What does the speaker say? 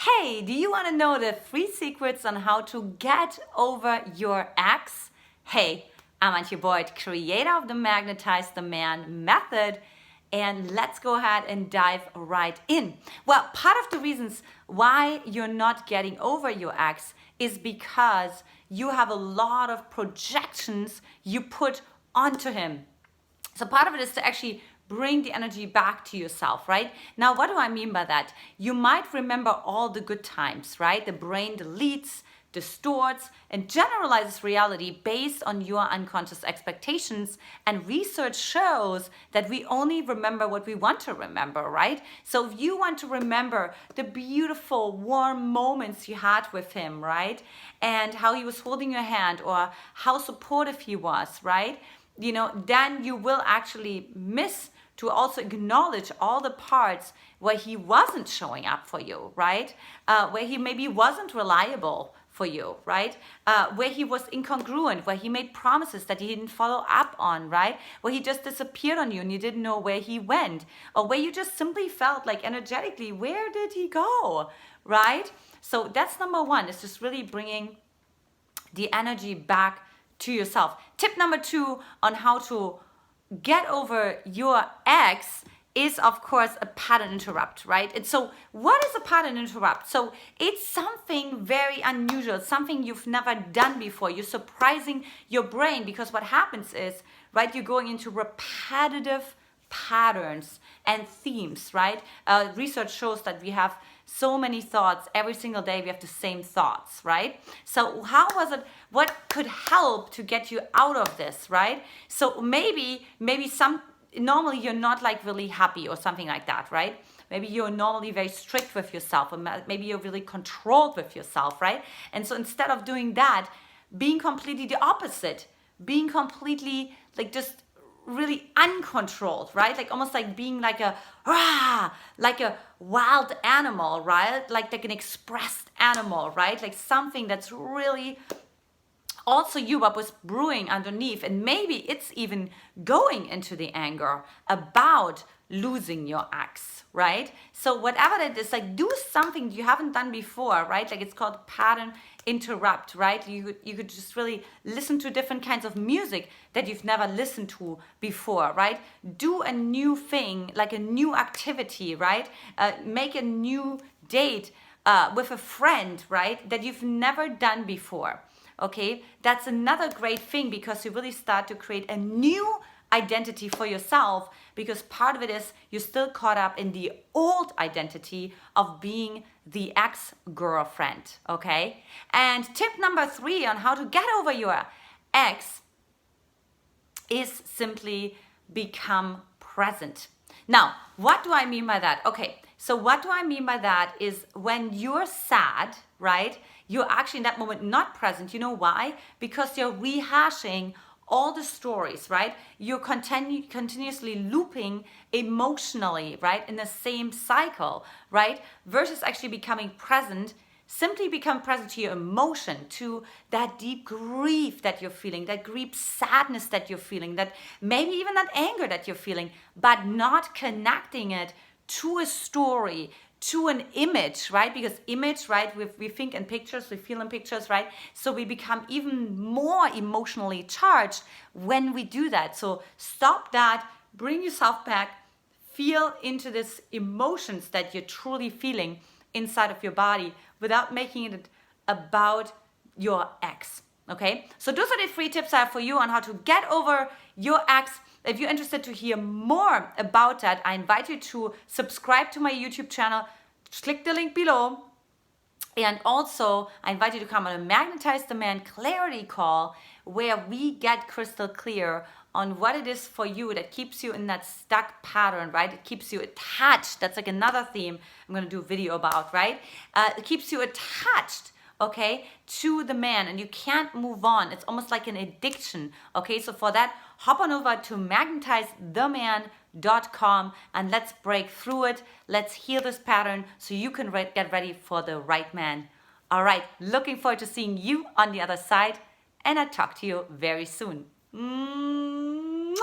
Hey, do you want to know the 3 secrets on how to get over your ex? Hey, I'm Antia Boyd, creator of the Magnetize The Man Method, and let's go ahead and dive right in. Well, part of the reasons why you're not getting over your ex is because you have a lot of projections you put onto him. So part of it is to actually bring the energy back to yourself, right? Now, what do I mean by that? You might remember all the good times, right? The brain deletes, distorts, and generalizes reality based on your unconscious expectations. And research shows that we only remember what we want to remember, right? So if you want to remember the beautiful, warm moments you had with him, right? And how he was holding your hand or how supportive he was, right? Then you will actually miss to also acknowledge all the parts where he wasn't showing up for you, right? Where he maybe wasn't reliable for you, right? Where he was incongruent, where he made promises that he didn't follow up on, right? Where he just disappeared on you and you didn't know where he went, or where you just simply felt like energetically, where did he go, right? So that's number one, is just really bringing the energy back to yourself. Tip number 2 on how to get over your ex is, of course, a pattern interrupt, right? And so what is a pattern interrupt? So it's something very unusual, something you've never done before. You're surprising your brain because what happens is, right, you're going into repetitive patterns and themes, right? Research shows that we have so many thoughts every single day. We have the same thoughts, right? So how was it? What could help to get you out of this, right? So maybe normally you're not like really happy or something like that, right? Maybe you're normally very strict with yourself, or maybe you're really controlled with yourself, right? And so instead of doing that, being completely the opposite, being completely like just really uncontrolled, right? Like almost like being like a wild animal, right? Like an expressed animal, right? Like something that's really also you, but was brewing underneath, and maybe it's even going into the anger about losing your ex, right? So whatever that is, like do something you haven't done before, right? Like it's called pattern interrupt, right? You could just really listen to different kinds of music that you've never listened to before, right? Do a new thing, like a new activity, right? Make a new date with a friend, right? That you've never done before. Okay, that's another great thing because you really start to create a new identity for yourself, because part of it is you're still caught up in the old identity of being the ex-girlfriend, okay? And tip number 3 on how to get over your ex is simply become present. Now, what do I mean by that? Okay, so what do I mean by that is when you're sad, right? You're actually in that moment not present. You know why? Because you're rehashing all the stories, right? You're continuously looping emotionally, right? In the same cycle, right? Versus actually becoming present. Simply become present to your emotion, to that deep grief that you're feeling, that deep sadness that you're feeling, that maybe even that anger that you're feeling, but not connecting it to a story, to an image, right? Because image, right, we think in pictures, we feel in pictures, right? So we become even more emotionally charged when we do that. So stop that, bring yourself back, feel into these emotions that you're truly feeling inside of your body without making it about your ex, okay? So those are the 3 tips I have for you on how to get over your ex. If you're interested to hear more about that, I invite you to subscribe to my YouTube channel. Just click the link below. And also, I invite you to come on a Magnetize the Man clarity call where we get crystal clear on what it is for you that keeps you in that stuck pattern, right? It keeps you attached. That's like another theme I'm going to do a video about, right? It keeps you attached, okay, to the man, and you can't move on. It's almost like an addiction, okay? So for that, hop on over to magnetizetheman.com and let's break through it. Let's heal this pattern so you can get ready for the right man. All right, looking forward to seeing you on the other side, and I'll talk to you very soon. Mwah!